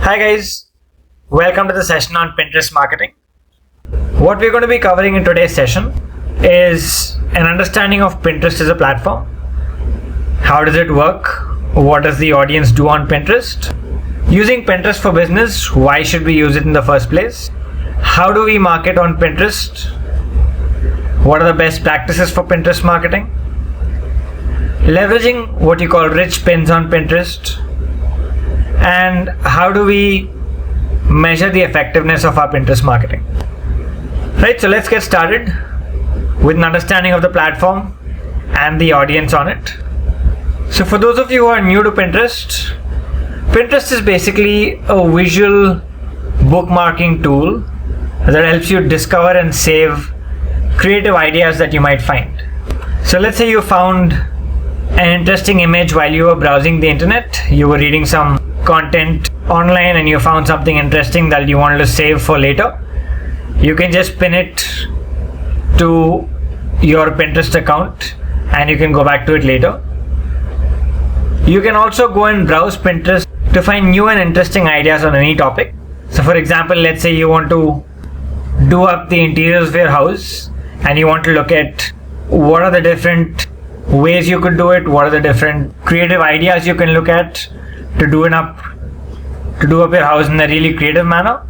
Hi guys, welcome to the session on Pinterest marketing. What we're going to be covering in today's session is an understanding of Pinterest as a platform. How does it work? What does the audience do on Pinterest? Using Pinterest for business, why should we use it in the first place? How do we market on Pinterest? What are the best practices for Pinterest marketing? Leveraging what you call rich pins on Pinterest. And how do we measure the effectiveness of our Pinterest marketing? Right, so let's get started with an understanding of the platform and the audience on it. So for those of you who are new to Pinterest, Pinterest is basically a visual bookmarking tool that helps you discover and save creative ideas that you might find. So let's say you found an interesting image while you were browsing the internet. You were reading some content online and you found something interesting that you wanted to save for later. You can just pin it to your Pinterest account and you can go back to it later. You can also go and browse Pinterest to find new and interesting ideas on any topic. So for example, let's say you want to do up the interiors of your house and you want to look at what are the different ways you could do it, what are the different creative ideas you can look at to do up your house in a really creative manner.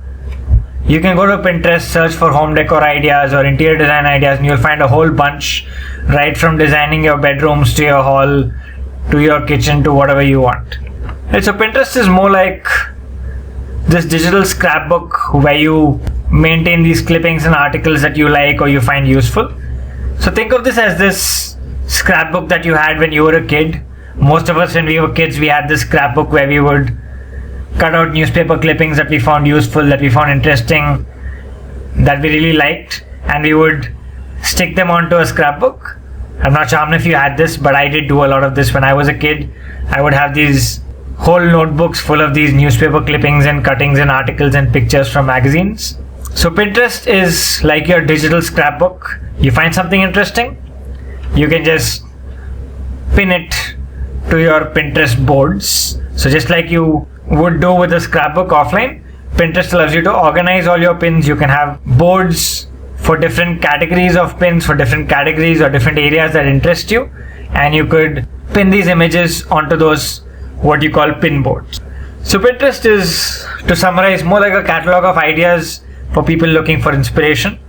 You can go to Pinterest, search for home decor ideas or interior design ideas, and you'll find a whole bunch, right from designing your bedrooms to your hall to your kitchen to whatever you want. Right, so Pinterest is more like this digital scrapbook where you maintain these clippings and articles that you like or you find useful. So think of this as this scrapbook that you had when you were a kid. Most of us, when we were kids, we had this scrapbook where we would cut out newspaper clippings that we found useful, that we found interesting, that we really liked, and we would stick them onto a scrapbook. I'm not sure how many of you had this, but I did do a lot of this when I was a kid. I would have these whole notebooks full of these newspaper clippings and cuttings and articles and pictures from magazines. So Pinterest is like your digital scrapbook. You find something interesting, you can just pin it to your Pinterest boards. So just like you would do with a scrapbook offline, Pinterest allows you to organize all your pins. You can have boards for different categories of pins, for different categories or different areas that interest you, and you could pin these images onto those what you call pin boards. So Pinterest is, to summarize, more like a catalog of ideas for people looking for inspiration.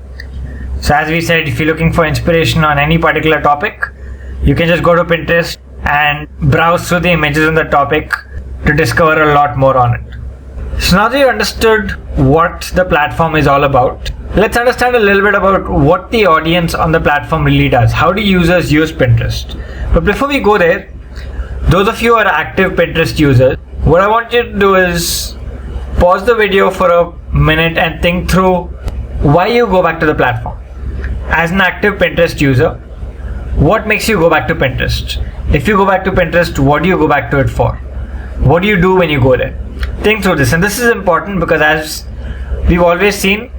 So as we said, if you're looking for inspiration on any particular topic, you can just go to Pinterest and browse through the images on the topic to discover a lot more on it. So now that you understood what the platform is all about, let's understand a little bit about what the audience on the platform really does. How do users use Pinterest? But before we go there, those of you who are active Pinterest users, what I want you to do is pause the video for a minute and think through why you go back to the platform. As an active Pinterest user, what makes you go back to Pinterest? If you go back to Pinterest, what do you go back to it for? What do you do when you go there? Think through this. And this is important because, as we've always seen,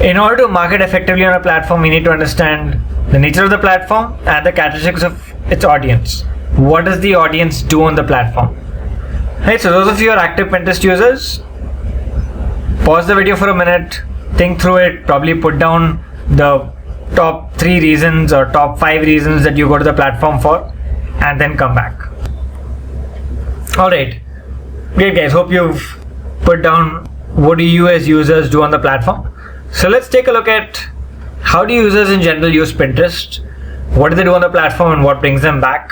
in order to market effectively on a platform, we need to understand the nature of the platform and the characteristics of its audience. What does the audience do on the platform? Right, so those of you who are active Pinterest users, pause the video for a minute, think through it, probably put down the top 3 reasons or top 5 reasons that you go to the platform for, and then come back. Alright, great guys, hope you've put down what do you as users do on the platform. So let's take a look at how do users in general use Pinterest, what do they do on the platform, and what brings them back.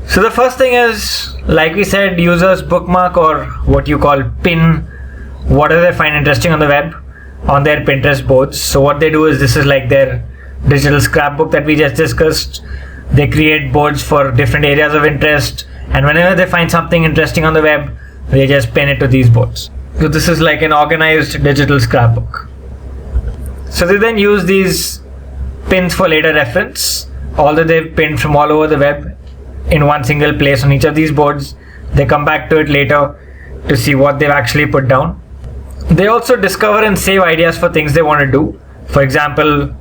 So the first thing is, like we said, users bookmark or what you call pin whatever they find interesting on the web on their Pinterest boards. So what they do is, this is like their digital scrapbook that we just discussed. They create boards for different areas of interest, and whenever they find something interesting on the web, they just pin it to these boards. So this is like an organized digital scrapbook. So they then use these pins for later reference. All that they've pinned from all over the web in one single place on each of these boards, they come back to it later to see what they've actually put down. They also discover and save ideas for things they want to do. For example,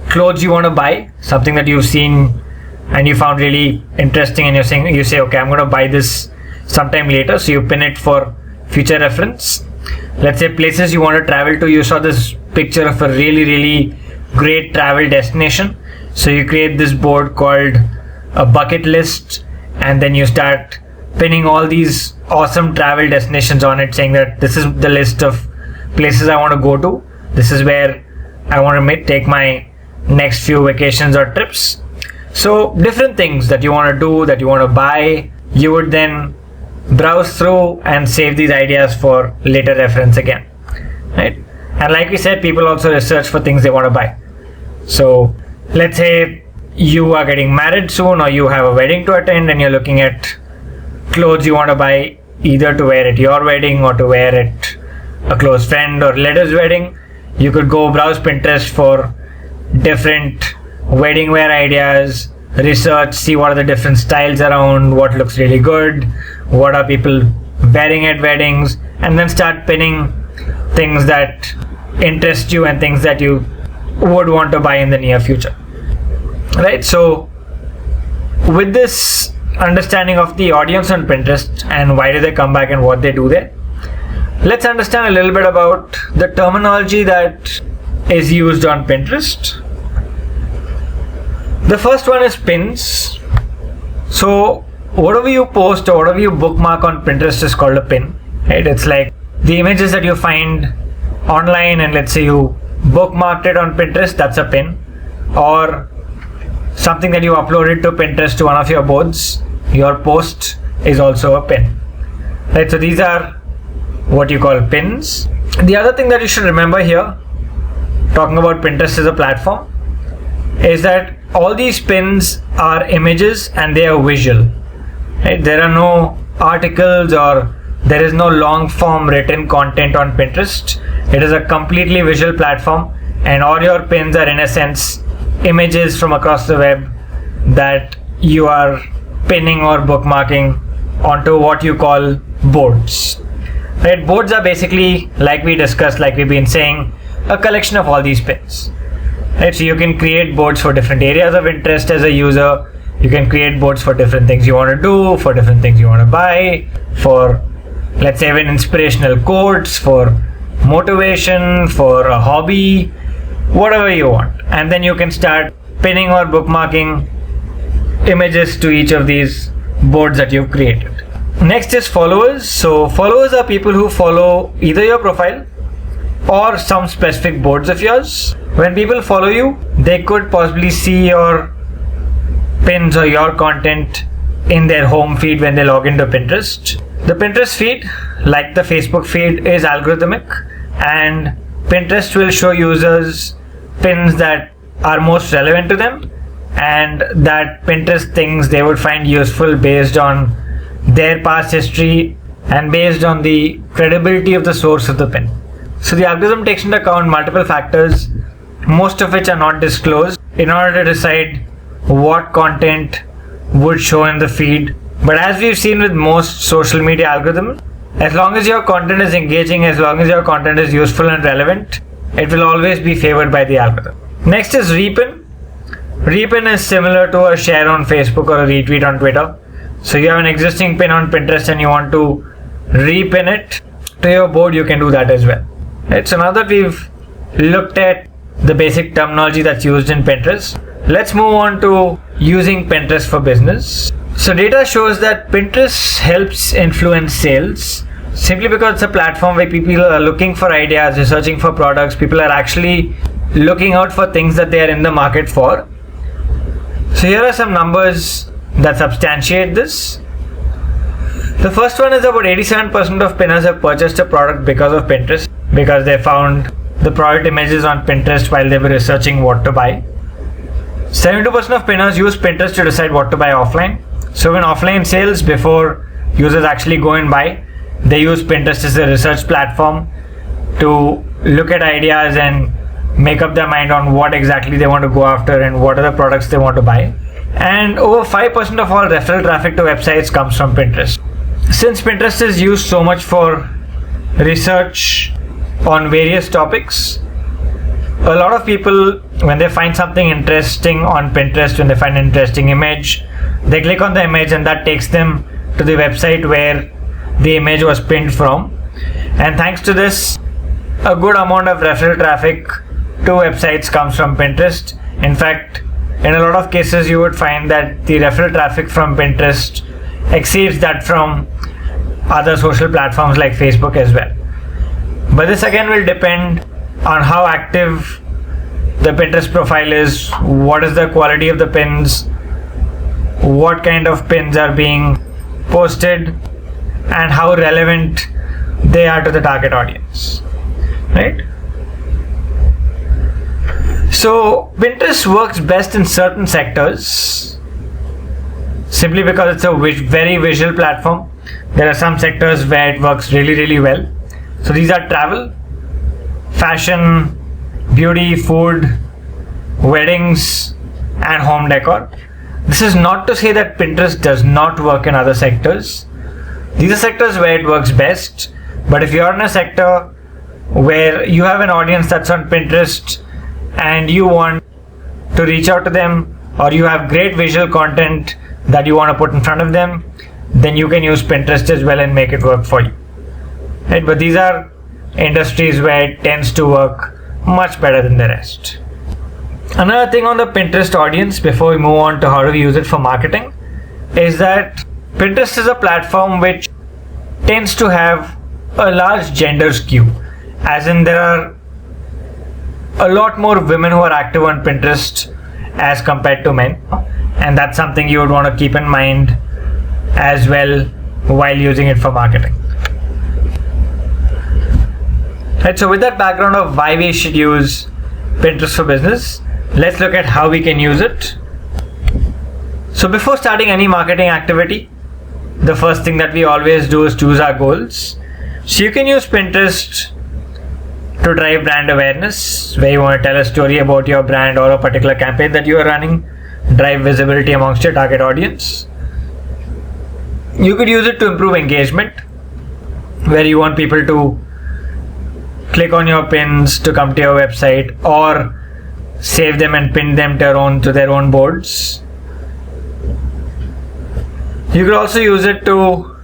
clothes you want to buy, something that you've seen and you found really interesting, and you say, okay, I'm going to buy this sometime later, so you pin it for future reference. Let's say places you want to travel to, you saw this picture of a really great travel destination, so you create this board called a bucket list, and then you start pinning all these awesome travel destinations on it, saying that this is the list of places I want to go to, this is where I want to take my next few vacations or trips. So different things that you want to do, that you want to buy, you would then browse through and save these ideas for later reference again, right? And like we said, people also research for things they want to buy. So let's say you are getting married soon, or you have a wedding to attend, and you're looking at clothes you want to buy, either to wear at your wedding or to wear at a close friend or relative's wedding. You could go browse Pinterest for different wedding wear ideas, research, see what are the different styles around, what looks really good, what are people wearing at weddings, and then start pinning things that interest you and things that you would want to buy in the near future, right? So with this understanding of the audience on Pinterest and why do they come back and what they do there, let's understand a little bit about the terminology that is used on Pinterest. The first one is pins. So whatever you post or whatever you bookmark on Pinterest is called a pin, right? It's like the images that you find online, and let's say you bookmarked it on Pinterest, that's a pin. Or something that you uploaded to Pinterest to one of your boards, your post is also a pin, right? So these are what you call pins. The other thing that you should remember here, talking about Pinterest as a platform, is that all these pins are images and they are visual, right? There are no articles or there is no long form written content on Pinterest. It is a completely visual platform, and all your pins are in a sense images from across the web that you are pinning or bookmarking onto what you call boards, right? Boards are basically, like we discussed, like we've been saying, a collection of all these pins, right? So you can create boards for different areas of interest as a user. You can create boards for different things you want to do, for different things you want to buy, for, let's say, even inspirational quotes, for motivation, for a hobby, whatever you want. And then you can start pinning or bookmarking images to each of these boards that you've created. Next is followers. So followers are people who follow either your profile or some specific boards of yours. When people follow you, they could possibly see your pins or your content in their home feed when they log into Pinterest. The Pinterest feed, like the Facebook feed, is algorithmic, and Pinterest will show users pins that are most relevant to them and that Pinterest thinks they would find useful based on their past history and based on the credibility of the source of the pin. So the algorithm takes into account multiple factors, most of which are not disclosed, in order to decide what content would show in the feed. But as we've seen with most social media algorithms, as long as your content is engaging, as long as your content is useful and relevant, it will always be favored by the algorithm. Next is repin. Repin is similar to a share on Facebook or a retweet on Twitter. So you have an existing pin on Pinterest and you want to repin it to your board, you can do that as well. Right, so now that we've looked at the basic terminology that's used in Pinterest, let's move on to using Pinterest for business. So data shows that Pinterest helps influence sales simply because it's a platform where people are looking for ideas, researching for products, people are actually looking out for things that they are in the market for. So here are some numbers that substantiate this. The first one is about 87% of pinners have purchased a product because of Pinterest, because they found the product images on Pinterest while they were researching what to buy. 72% of pinners use Pinterest to decide what to buy offline. So in offline sales, before users actually go and buy, they use Pinterest as a research platform to look at ideas and make up their mind on what exactly they want to go after and what are the products they want to buy. And over 5% of all referral traffic to websites comes from Pinterest. Since Pinterest is used so much for research on various topics, a lot of people, when they find something interesting on Pinterest, when they find an interesting image, they click on the image and that takes them to the website where the image was pinned from. And thanks to this, a good amount of referral traffic to websites comes from Pinterest. In fact, in a lot of cases, you would find that the referral traffic from Pinterest exceeds that from other social platforms like Facebook as well. But this again will depend on how active the Pinterest profile is, what is the quality of the pins, what kind of pins are being posted, and how relevant they are to the target audience, right? So Pinterest works best in certain sectors simply because it's a very visual platform. There are some sectors where it works really well. So these are travel, fashion, beauty, food, weddings, and home decor. This is not to say that Pinterest does not work in other sectors. These are sectors where it works best. But if you're in a sector where you have an audience that's on Pinterest and you want to reach out to them, or you have great visual content that you want to put in front of them, then you can use Pinterest as well and make it work for you. Right? But these are industries where it tends to work much better than the rest. Another thing on the Pinterest audience before we move on to how do we use it for marketing is that Pinterest is a platform which tends to have a large gender skew, as in there are a lot more women who are active on Pinterest as compared to men, and that's something you would want to keep in mind as well while using it for marketing. Right, so with that background of why we should use Pinterest for business, let's look at how we can use it. So before starting any marketing activity, the first thing that we always do is choose our goals. So you can use Pinterest to drive brand awareness, where you want to tell a story about your brand or a particular campaign that you are running, drive visibility amongst your target audience. You could use it to improve engagement, where you want people to click on your pins to come to your website, or save them and pin them to their own boards. You could also use it to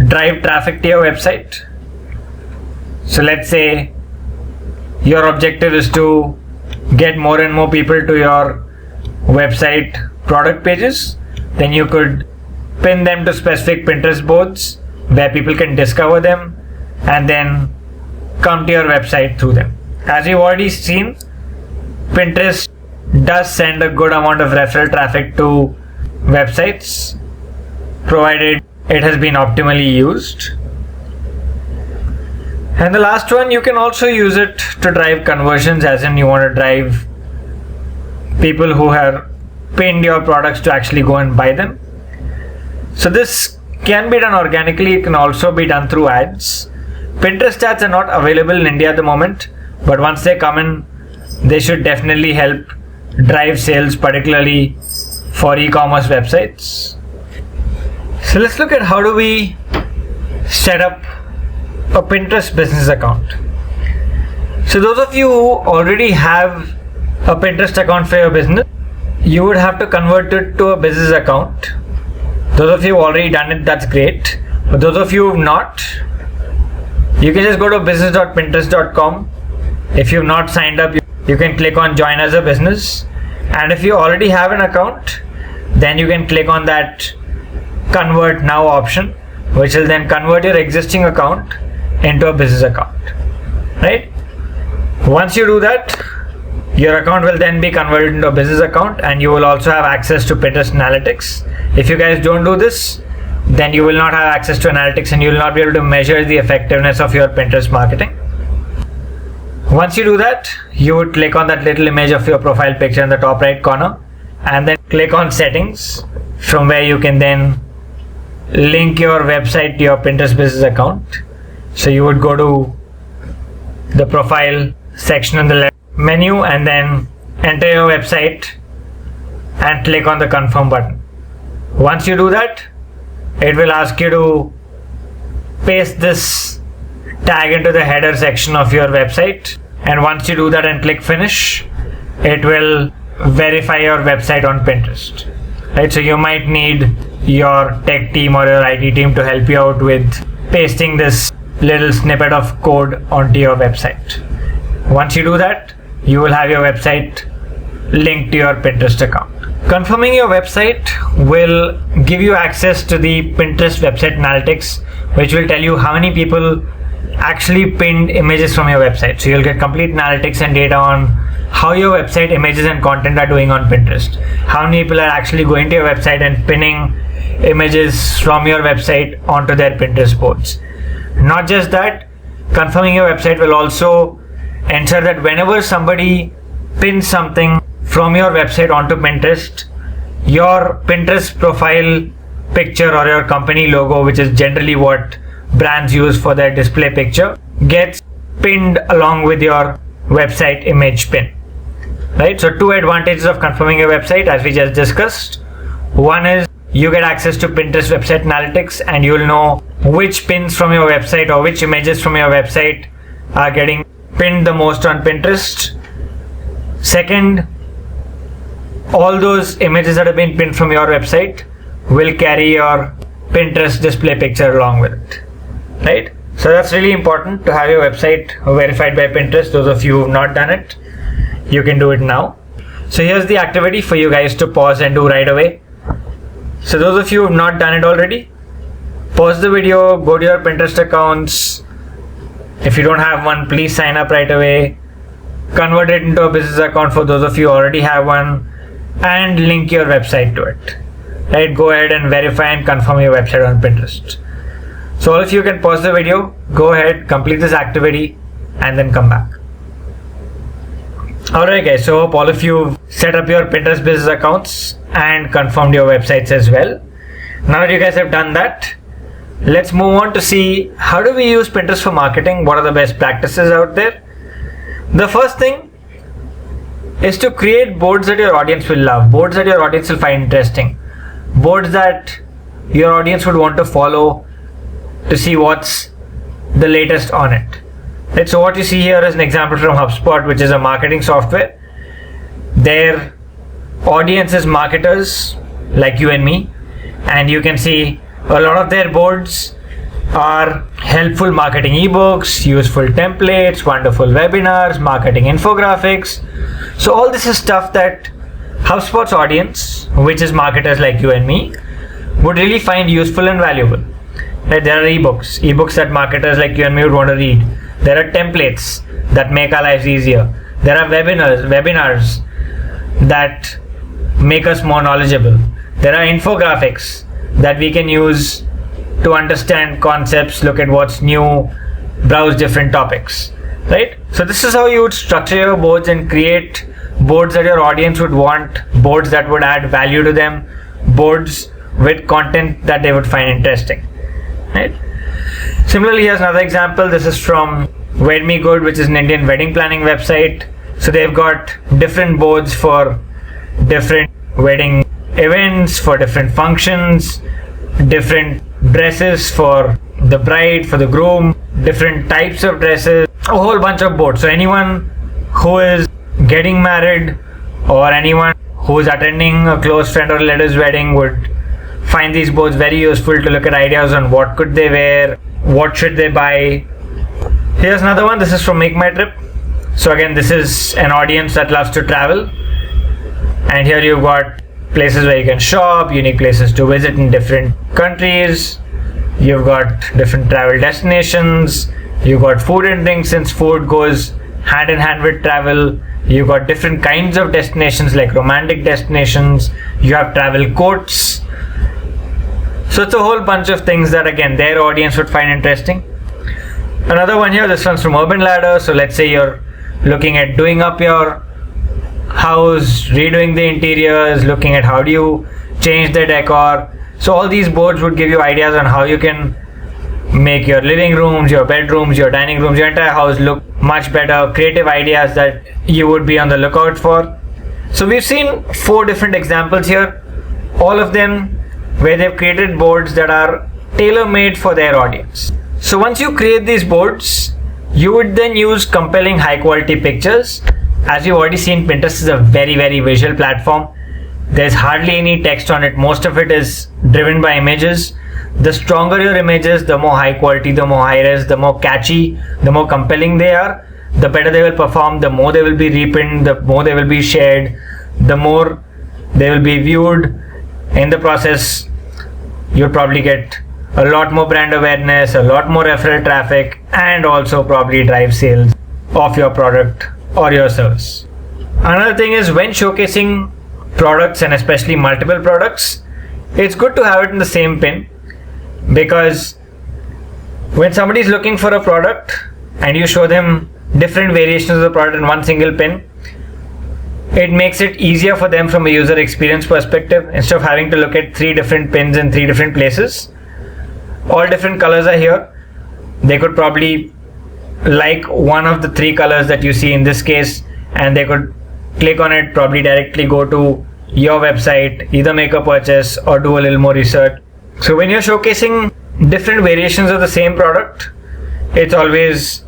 drive traffic to your website. So let's say your objective is to get more and more people to your website product pages, then you could pin them to specific Pinterest boards where people can discover them and then come to your website through them. As you've already seen, Pinterest does send a good amount of referral traffic to websites, provided it has been optimally used. And the last one, you can also use it to drive conversions, as in you want to drive people who have pinned your products to actually go and buy them. So this can be done organically, it can also be done through ads. Pinterest ads are not available in India at the moment, but once they come in, they should definitely help drive sales, particularly for e-commerce websites. So let's look at how do we set up a Pinterest business account. So those of you who already have a Pinterest account for your business, you would have to convert it to a business account. Those of you who already done it, that's great. But those of you who have not, you can just go to business.pinterest.com. If you've not signed up, you can click on join as a business. And if you already have an account, then you can click on that convert now option, which will then convert your existing account into a business account, right? Once you do that, your account will then be converted into a business account, and you will also have access to Pinterest analytics. If you guys don't do this, then you will not have access to analytics and you will not be able to measure the effectiveness of your Pinterest marketing. Once you do that, you would click on that little image of your profile picture in the top right corner and then click on settings, from where you can then link your website to your Pinterest business account. So you would go to the profile section in the left menu and then enter your website and click on the confirm button. Once you do that, it will ask you to paste this tag into the header section of your website, and once you do that and click finish, it will verify your website on Pinterest, right? So you might need your tech team or your IT team to help you out with pasting this little snippet of code onto your website. Once you do that, you will have your website linked to your Pinterest account. Confirming your website will give you access to the Pinterest website analytics, which will tell you how many people actually pinned images from your website. So you'll get complete analytics and data on how your website images and content are doing on Pinterest. How many people are actually going to your website and pinning images from your website onto their Pinterest boards. Not just that, confirming your website will also ensure that whenever somebody pins something from your website onto Pinterest, your Pinterest profile picture or your company logo, which is generally what brands use for their display picture, gets pinned along with your website image pin. Right? So 2 advantages of confirming your website, as we just discussed. One is you get access to Pinterest website analytics and you'll know which pins from your website or which images from your website are getting pinned the most on Pinterest. Second, all those images that have been pinned from your website will carry your Pinterest display picture along with it. Right? So that's really important to have your website verified by Pinterest. Those of you who have not done it, you can do it now. So here's the activity for you guys to pause and do right away. So those of you who have not done it already, pause the video, go to your Pinterest accounts. If you don't have one, please sign up right away. Convert it into a business account for those of you who already have one, and link your website to it. Right? Go ahead and verify and confirm your website on Pinterest. So all of you can pause the video, go ahead, complete this activity, and then come back. Alright guys, so hope all of you set up your Pinterest business accounts and confirmed your websites as well. Now that you guys have done that, let's move on to see how do we use Pinterest for marketing, what are the best practices out there. The first thing is to create boards that your audience will love, boards that your audience will find interesting, boards that your audience would want to follow to see what's the latest on it. Right, so what you see here is an example from HubSpot, which is a marketing software. Their audience is marketers like you and me, and you can see a lot of their boards are helpful marketing ebooks, useful templates, wonderful webinars, marketing infographics. So all this is stuff that HubSpot's audience, which is marketers like you and me, would really find useful and valuable. Right, there are ebooks that marketers like you and me would want to read. There are templates that make our lives easier. There are webinars that make us more knowledgeable. There are infographics that we can use to understand concepts, look at what's new, browse different topics. Right? So this is how you would structure your boards and create boards that your audience would want, boards that would add value to them, boards with content that they would find interesting. Right? Similarly, here's another example. This is from Wed Me Good, which is an Indian wedding planning website. So they've got different boards for different wedding events, for different functions, different dresses for the bride, for the groom, different types of dresses, a whole bunch of boards. So anyone who is getting married or anyone who is attending a close friend or relative's wedding would find these boards very useful to look at ideas on what could they wear, what should they buy. Here's another one. This is from Make My Trip. So again, this is an audience that loves to travel, and here you've got places where you can shop, unique places to visit in different countries. You've got different travel destinations. You've got food and drinks, since food goes hand in hand with travel. You've got different kinds of destinations like romantic destinations. You have travel quotes. So it's a whole bunch of things that again their audience would find interesting. Another one here, this one's from Urban Ladder. So let's say you're looking at doing up your house, redoing the interiors, looking at how do you change the decor. So all these boards would give you ideas on how you can make your living rooms, your bedrooms, your dining rooms, your entire house look much better. Creative ideas that you would be on the lookout for. So we've seen 4 different examples here, all of them where they've created boards that are tailor-made for their audience. So once you create these boards, you would then use compelling high quality pictures. As you've already seen, Pinterest is a very, very visual platform, There's hardly any text on it. Most of it is driven by images. The stronger your images, the more high quality, the more high res, the more catchy, the more compelling they are, the better they will perform, the more they will be repinned, the more they will be shared, the more they will be viewed. In the process, you'll probably get a lot more brand awareness, a lot more referral traffic, and also probably drive sales of your product or your service. Another thing is, when showcasing products, and especially multiple products, it's good to have it in the same pin, because when somebody is looking for a product and you show them different variations of the product in one single pin, it makes it easier for them from a user experience perspective. Instead of having to look at 3 different pins in 3 different places, all different colors are here. They could probably like one of the 3 colors that you see in this case, and they could click on it, probably directly go to your website, either make a purchase or do a little more research. So when you're showcasing different variations of the same product, it's always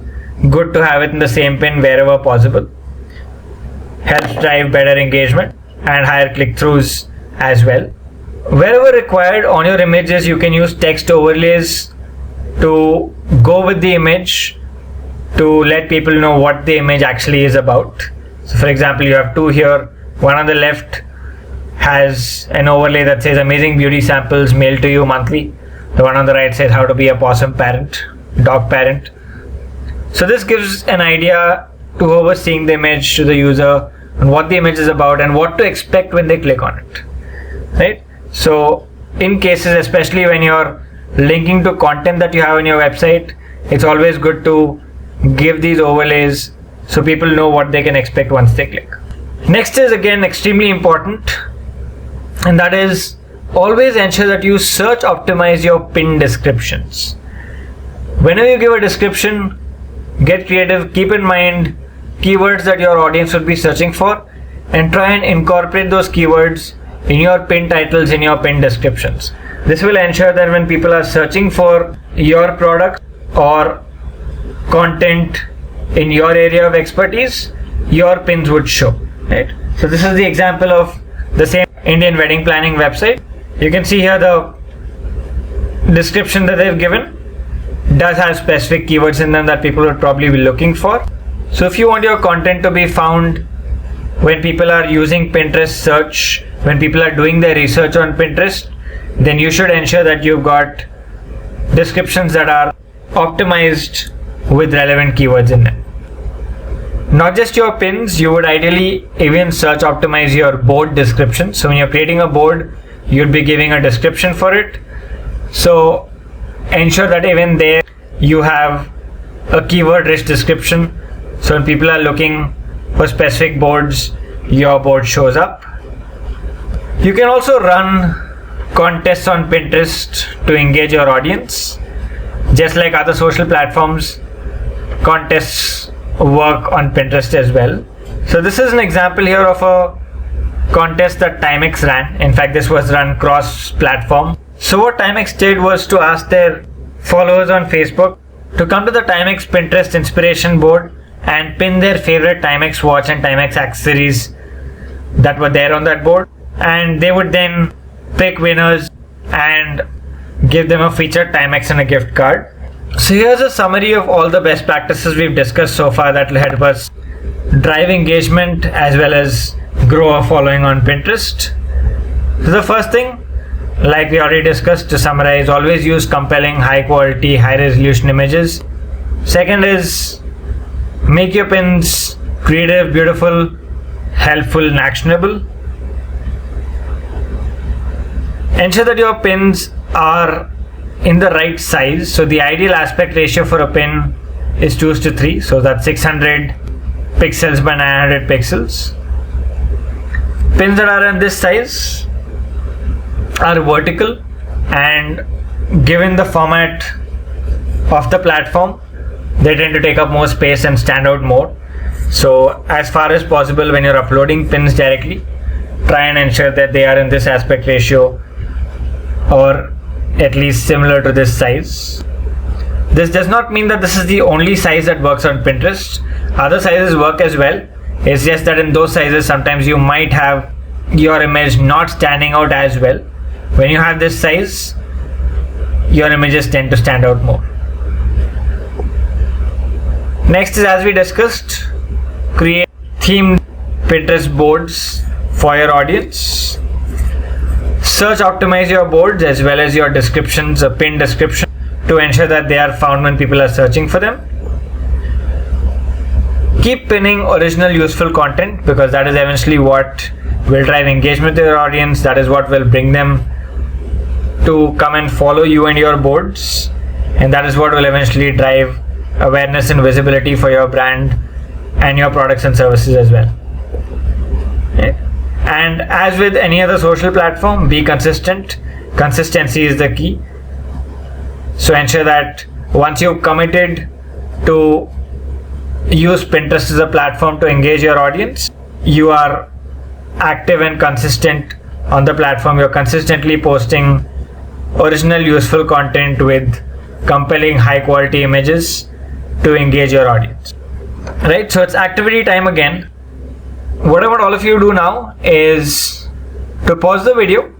good to have it in the same pin wherever possible. Helps drive better engagement and higher click-throughs as well. Wherever required on your images, you can use text overlays to go with the image to let people know what the image actually is about. So for example, you have 2 here. One on the left has an overlay that says amazing beauty samples mailed to you monthly. The one on the right says how to be a possum parent, dog parent. So this gives an idea to whoever's seeing the image, to the user, on what the image is about and what to expect when they click on it, right? So in cases, especially when you're linking to content that you have on your website, it's always good to give these overlays so people know what they can expect once they click. Next is again extremely important, and that is always ensure that you search optimize your pin descriptions. Whenever you give a description, get creative, keep in mind keywords that your audience would be searching for, and try and incorporate those keywords in your pin titles, in your pin descriptions. This will ensure that when people are searching for your product or content in your area of expertise, your pins would show, right? So this is the example of the same Indian wedding planning website. You can see here the description that they've given does have specific keywords in them that people would probably be looking for. So if you want your content to be found when people are using Pinterest search, when people are doing their research on Pinterest, then you should ensure that you've got descriptions that are optimized with relevant keywords in them. Not just your pins, you would ideally even search optimize your board description. So when you're creating a board, you'd be giving a description for it. So ensure that even there you have a keyword rich description. So when people are looking for specific boards, your board shows up. You can also run contests on Pinterest to engage your audience. Just like other social platforms, contests work on Pinterest as well. So this is an example here of a contest that Timex ran. In fact, this was run cross-platform. So what Timex did was to ask their followers on Facebook to come to the Timex Pinterest inspiration board and pin their favorite Timex watch and Timex accessories that were there on that board, and they would then pick winners and give them a featured Timex and a gift card. So here's a summary of all the best practices we've discussed so far that will help us drive engagement as well as grow a following on Pinterest. So the first thing, like we already discussed, to summarize, always use compelling, high quality, high resolution images. Second is make your pins creative, beautiful, helpful and actionable. Ensure that your pins are in the right size. So the ideal aspect ratio for a pin is 2:3. So that's 600 pixels by 900 pixels. Pins that are in this size are vertical, and given the format of the platform, they tend to take up more space and stand out more. So as far as possible, when you're uploading pins directly, try and ensure that they are in this aspect ratio or at least similar to this size. This does not mean that this is the only size that works on Pinterest. Other sizes work as well. It's just that in those sizes sometimes you might have your image not standing out as well. When you have this size, your images tend to stand out more. Next is, as we discussed, create themed Pinterest boards for your audience. Search optimize your boards as well as your descriptions, a pinned description, to ensure that they are found when people are searching for them. Keep pinning original useful content, because that is eventually what will drive engagement with your audience. That is what will bring them to come and follow you and your boards, and that is what will eventually drive awareness and visibility for your brand and your products and services as well. Okay. And as with any other social platform, be consistent. Consistency is the key. So ensure that once you've committed to use Pinterest as a platform to engage your audience, you are active and consistent on the platform. You're consistently posting original useful content with compelling high quality images to engage your audience. Right, so it's activity time again. What I want all of you to do now is to pause the video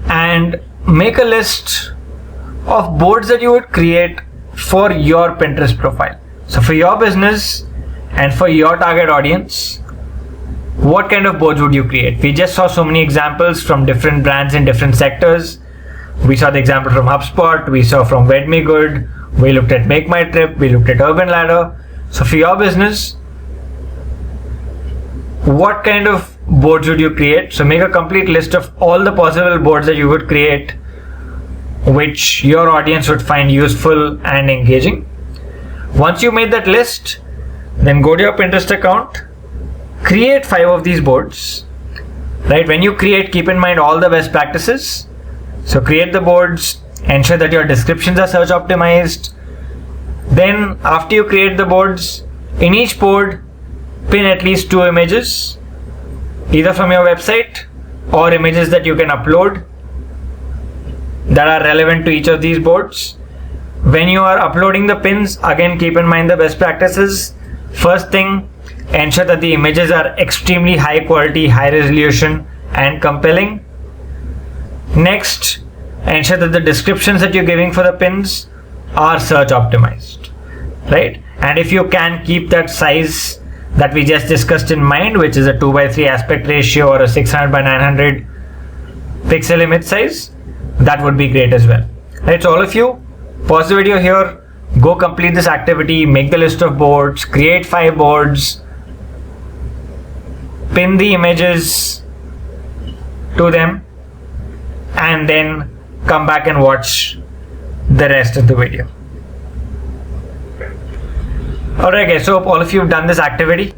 and make a list of boards that you would create for your Pinterest profile. So for your business and for your target audience, what kind of boards would you create? We just saw so many examples from different brands in different sectors. We saw the example from HubSpot, we saw from WedMeGood, we looked at Make My Trip, we looked at Urban Ladder. So for your business, what kind of boards would you create? So make a complete list of all the possible boards that you would create, which your audience would find useful and engaging. Once you made that list, then go to your Pinterest account, create 5 of these boards. Right, when you create, keep in mind all the best practices. So create the boards, ensure that your descriptions are search optimized. Then after you create the boards, in each board, pin at least 2 images, either from your website or images that you can upload that are relevant to each of these boards. When you are uploading the pins, again keep in mind the best practices. First thing, ensure that the images are extremely high quality, high resolution and compelling. Next, ensure that the descriptions that you're giving for the pins are search optimized, right? And if you can, keep that size that we just discussed in mind, which is a 2:3 aspect ratio or a 600 by 900 pixel image size, that would be great as well. Right, so all of you, pause the video here, go complete this activity, make the list of boards, create 5 boards, pin the images to them, and then come back and watch the rest of the video. Alright guys, so hope all of you have done this activity.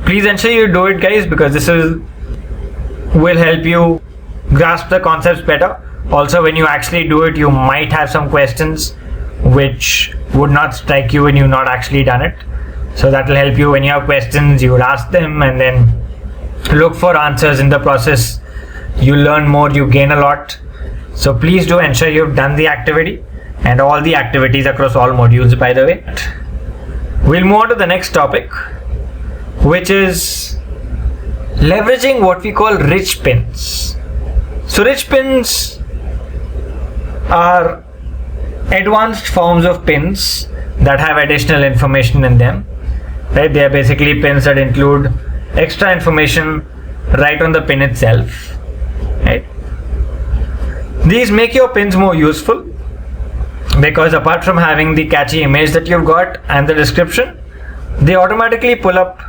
Please ensure you do it guys, because this will help you grasp the concepts better. Also, when you actually do it, you might have some questions which would not strike you when you've not actually done it. So that will help you. When you have questions, you would ask them and then look for answers. In the process, you learn more, you gain a lot. So please do ensure you've done the activity, and all the activities across all modules, by the way. We'll move on to the next topic, which is leveraging what we call rich pins. So rich pins are advanced forms of pins that have additional information in them. Right? They are basically pins that include extra information right on the pin itself. Right? These make your pins more useful, because apart from having the catchy image that you've got and the description, they automatically pull up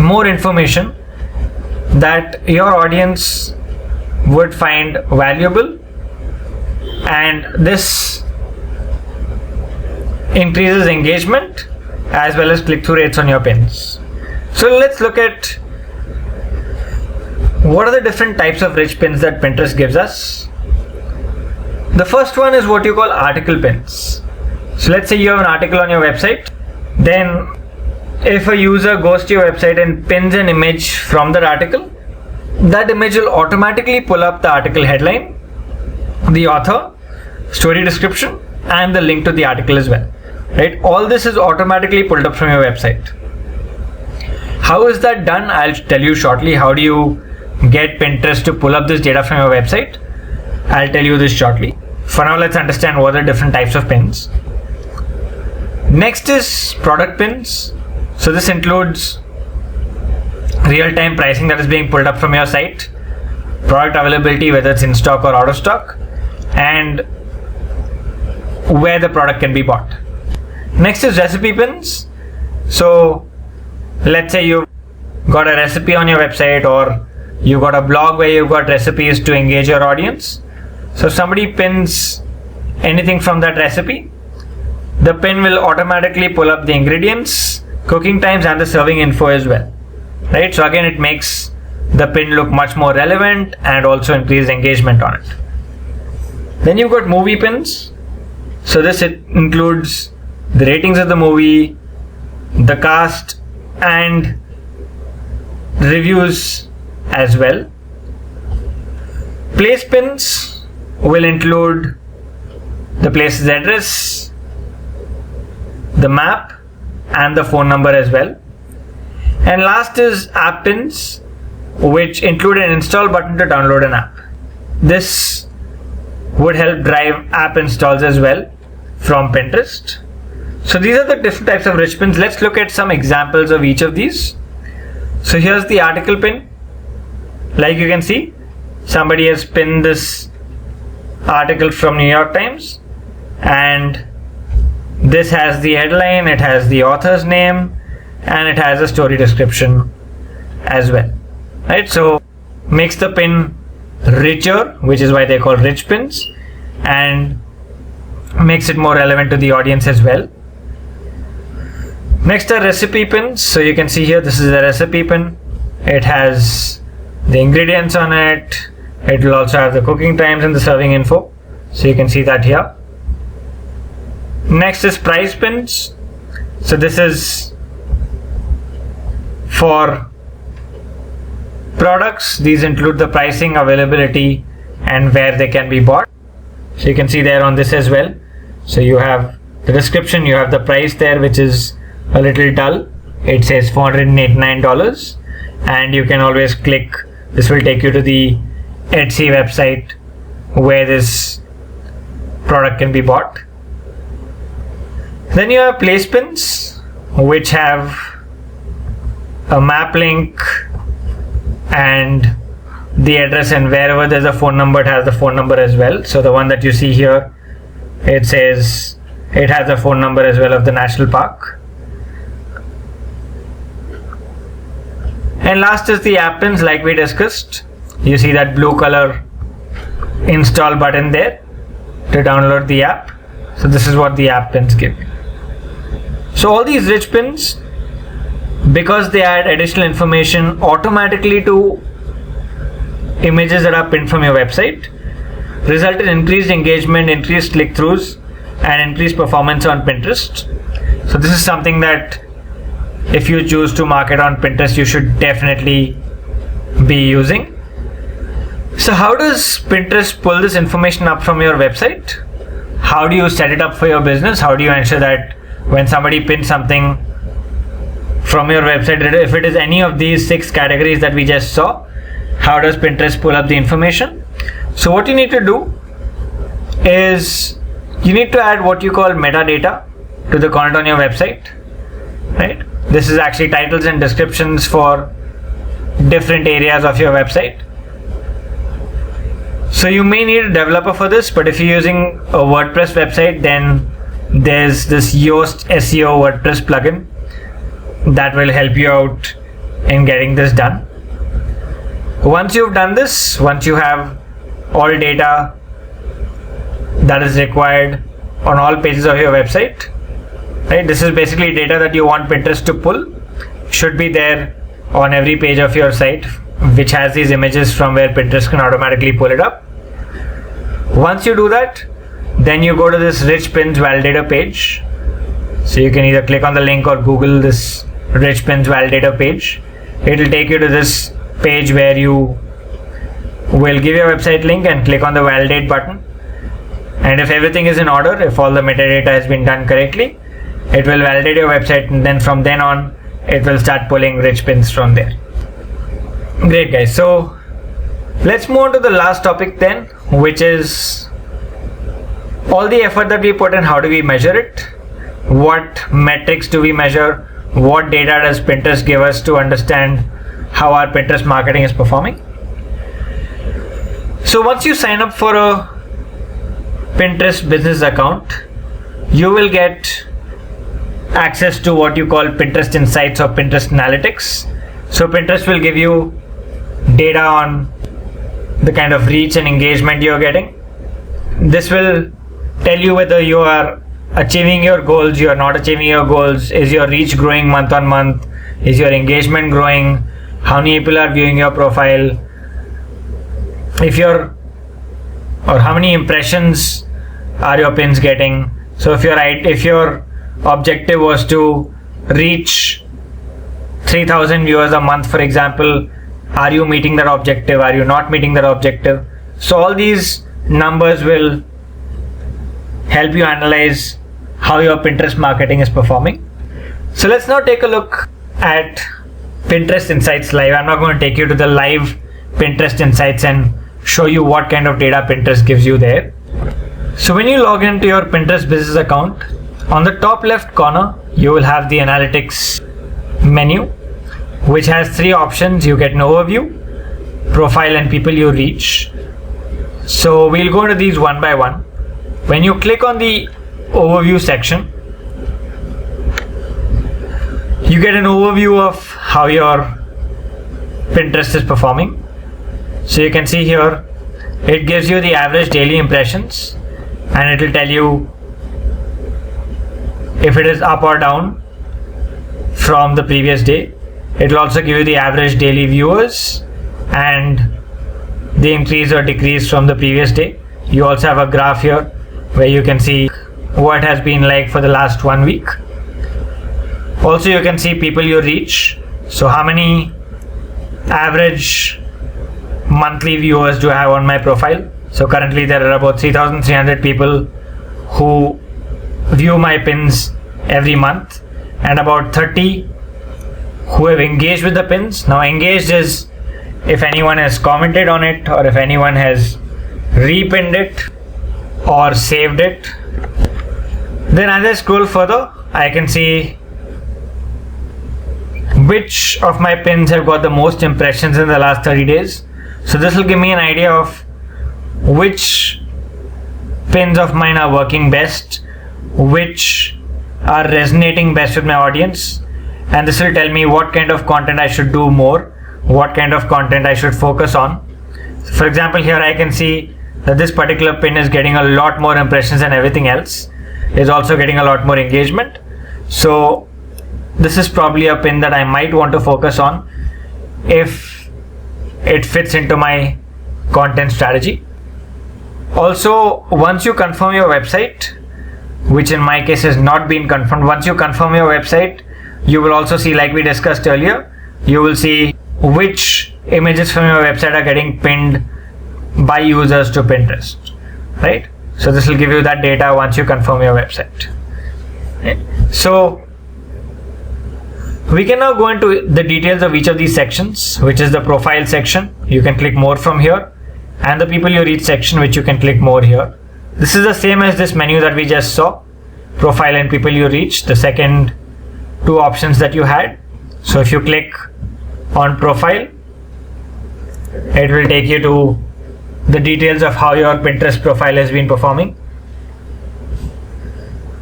more information that your audience would find valuable, and this increases engagement as well as click-through rates on your pins. So let's look at what are the different types of rich pins that Pinterest gives us. The first one is what you call article pins. So let's say you have an article on your website. Then if a user goes to your website and pins an image from that article, that image will automatically pull up the article headline, the author, story description, and the link to the article as well. Right? All this is automatically pulled up from your website. How is that done? I'll tell you shortly. How do you get Pinterest to pull up this data from your website? I'll tell you this shortly. For now, let's understand what are different types of pins. Next is product pins. So this includes real-time pricing that is being pulled up from your site, product availability, whether it's in stock or out of stock, and where the product can be bought. Next is recipe pins. So let's say you've got a recipe on your website, or you got a blog where you've got recipes to engage your audience. So if somebody pins anything from that recipe, the pin will automatically pull up the ingredients, cooking times, and the serving info as well. Right? So again, it makes the pin look much more relevant and also increase engagement on it. Then you've got movie pins. So this includes the ratings of the movie, the cast, and reviews as well. Place pins will include the place's address, the map, and the phone number as well. And last is app pins, which include an install button to download an app. This would help drive app installs as well from Pinterest. So these are the different types of rich pins. Let's look at some examples of each of these. So here's the article pin. Like you can see, somebody has pinned this article from New York Times, and this has the headline, it has the author's name, and it has a story description as well. Right? So makes the pin richer, which is why they're called rich pins, and makes it more relevant to the audience as well. Next are recipe pins. So you can see here, this is a recipe pin. It has the ingredients on it. It will also have the cooking times and the serving info. So you can see that here. Next is price pins. So this is for products. These include the pricing, availability, and where they can be bought. So you can see there on this as well. So you have the description, you have the price there, which is a little dull. It says $489, and you can always click. This will take you to the Etsy website where this product can be bought. Then you have place pins, which have a map link and the address, and wherever there's a phone number, it has the phone number as well. So the one that you see here, it says it has a phone number as well of the national park. And last is the app pins, like we discussed. You see that blue color install button there to download the app. So this is what the app pins give you. So all these rich pins, because they add additional information automatically to images that are pinned from your website, result in increased engagement, increased click-throughs, and increased performance on Pinterest. So this is something that if you choose to market on Pinterest, you should definitely be using. So how does Pinterest pull this information up from your website? How do you set it up for your business? How do you ensure that when somebody pins something from your website, if it is any of these 6 categories that we just saw, how does Pinterest pull up the information? So what you need to do is you need to add what you call metadata to the content on your website, right? This is actually titles and descriptions for different areas of your website. So you may need a developer for this, but if you're using a WordPress website, then there's this Yoast SEO WordPress plugin that will help you out in getting this done. Once you've done this, once you have all data that is required on all pages of your website, right? This is basically data that you want Pinterest to pull. Should be there on every page of your site, which has these images from where Pinterest can automatically pull it up. Once you do that, then you go to this rich pins validator page. So you can either click on the link or Google this rich pins validator page. It will take you to this page where you will give your website link and click on the validate button. And if everything is in order, if all the metadata has been done correctly, it will validate your website, and then from then on, it will start pulling rich pins from there. Great guys, so Let's move on to the last topic then, which is all the effort that we put in, how do we measure it? What metrics do we measure? What data does Pinterest give us to understand how our Pinterest marketing is performing? So once you sign up for a Pinterest business account, you will get access to what you call Pinterest Insights or Pinterest Analytics. So Pinterest will give you data on the kind of reach and engagement you're getting. This will tell you whether you are achieving your goals, you are not achieving your goals, is your reach growing month on month, is your engagement growing, how many people are viewing your profile, how many impressions are your pins getting. So if your objective was to reach 3,000 viewers a month, for example, are you meeting that objective? Are you not meeting that objective? So all these numbers will help you analyze how your Pinterest marketing is performing. So let's now take a look at Pinterest Insights Live. I'm not going to take you to the live Pinterest Insights and show you what kind of data Pinterest gives you there. So when you log into your Pinterest business account, on the top left corner, you will have the analytics menu, which has three options. You get an overview, profile, and people you reach. So we'll go into these one by one. When you click on the overview section, you get an overview of how your Pinterest is performing. So you can see here, it gives you the average daily impressions, and it will tell you if it is up or down from the previous day. It will also give you the average daily viewers and the increase or decrease from the previous day. You also have a graph here where you can see what has been like for the last 1 week. Also, you can see people you reach. So how many average monthly viewers do I have on my profile? So currently there are about 3,300 people who view my pins every month, and about 30 who have engaged with the pins. Now engaged is if anyone has commented on it, or if anyone has repinned it or saved it. Then as I scroll further, I can see which of my pins have got the most impressions in the last 30 days. So this will give me an idea of which pins of mine are working best, which are resonating best with my audience, and this will tell me what kind of content I should do more, what kind of content I should focus on. For example, here I can see that this particular pin is getting a lot more impressions than everything else, is also getting a lot more engagement. So this is probably a pin that I might want to focus on if it fits into my content strategy. Also, once you confirm your website, which in my case has not been confirmed, once you confirm your website, you will also see, like we discussed earlier, you will see which images from your website are getting pinned by users to Pinterest, right? So this will give you that data once you confirm your website. Right? So we can now go into the details of each of these sections, which is the profile section. You can click more from here, and the people you reach section, which you can click more here. This is the same as this menu that we just saw, profile and people you reach, the second two options that you had. So if you click on profile, it will take you to the details of how your Pinterest profile has been performing,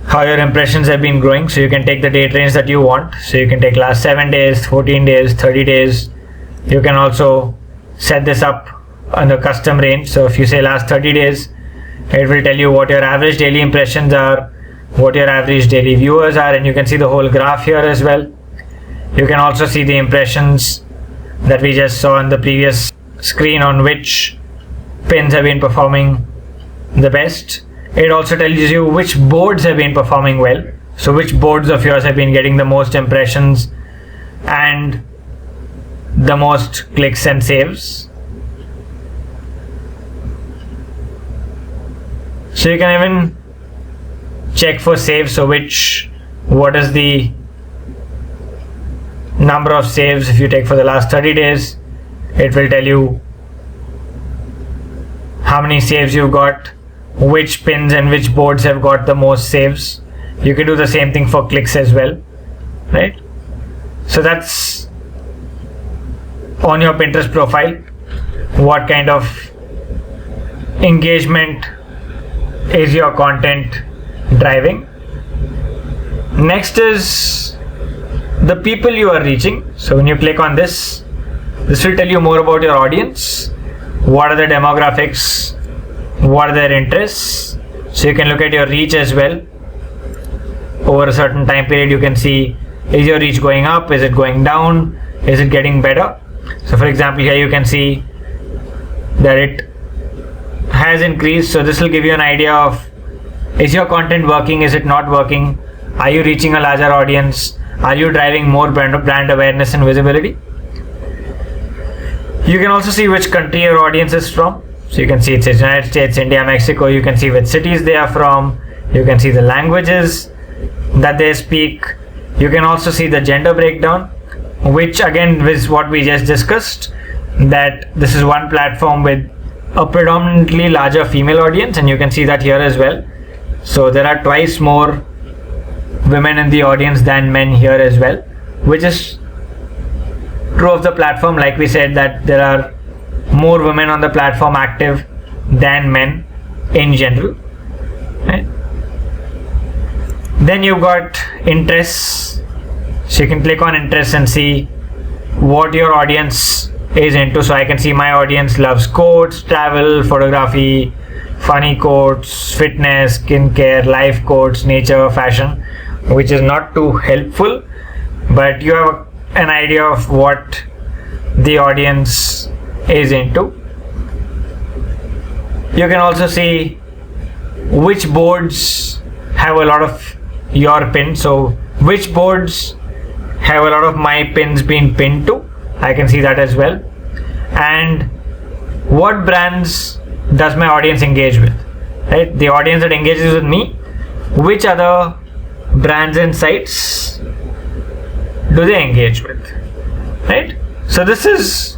how your impressions have been growing. So you can take the date range that you want. So you can take last 7 days, 14 days, 30 days. You can also set this up on the custom range. So if you say last 30 days, it will tell you what your average daily impressions are, what your average daily viewers are, and you can see the whole graph here as well. You can also see the impressions that we just saw on the previous screen on which pins have been performing the best. It also tells you which boards have been performing well. So which boards of yours have been getting the most impressions and the most clicks and saves. So you can even check for saves. So what is the number of saves if you take for the last 30 days. It will tell you how many saves you've got, which pins and which boards have got the most saves. You can do the same thing for clicks as well, right? So that's on your Pinterest profile, what kind of engagement is your content driving. Next is the people you are reaching. So when you click on this will tell you more about your audience. What are the demographics? What are their interests? So you can look at your reach as well. Over a certain time period, you can see, is your reach going up? Is it going down? Is it getting better? So for example, here you can see that it has increased. So this will give you an idea of, is your content working? Is it not working? Are you reaching a larger audience? Are you driving more brand awareness and visibility? You can also see which country your audience is from. So you can see it says United States, India, Mexico. You can see which cities they are from. You can see the languages that they speak. You can also see the gender breakdown, which again is what we just discussed, that this is one platform with a predominantly larger female audience, and you can see that here as well. So there are twice more women in the audience than men here as well, which is true of the platform. Like we said, that there are more women on the platform active than men in general, right? Then you've got interests. So you can click on interests and see what your audience is into. So I can see my audience loves quotes, travel, photography, funny quotes, fitness, skincare, life quotes, nature, fashion, which is not too helpful, but you have an idea of what the audience is into. You can also see which boards have a lot of your pins. So which boards have a lot of my pins being pinned to. I can see that as well. And what brands does my audience engage with, right? The audience that engages with me, which other brands and sites do they engage with, right? So this is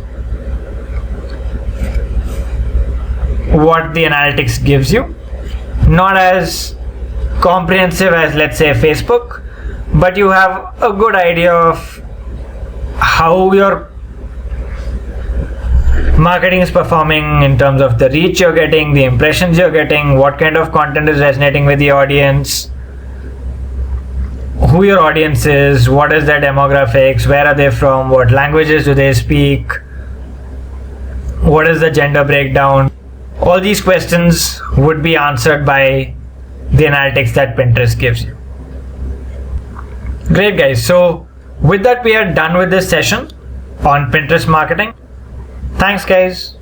what the analytics gives you. Not as comprehensive as, let's say, Facebook, but you have a good idea of how your marketing is performing in terms of the reach you're getting, the impressions you're getting, what kind of content is resonating with the audience, who your audience is, what is their demographics, where are they from, what languages do they speak, what is the gender breakdown. All these questions would be answered by the analytics that Pinterest gives you. Great, guys. So with that, we are done with this session on Pinterest marketing. Thanks, guys.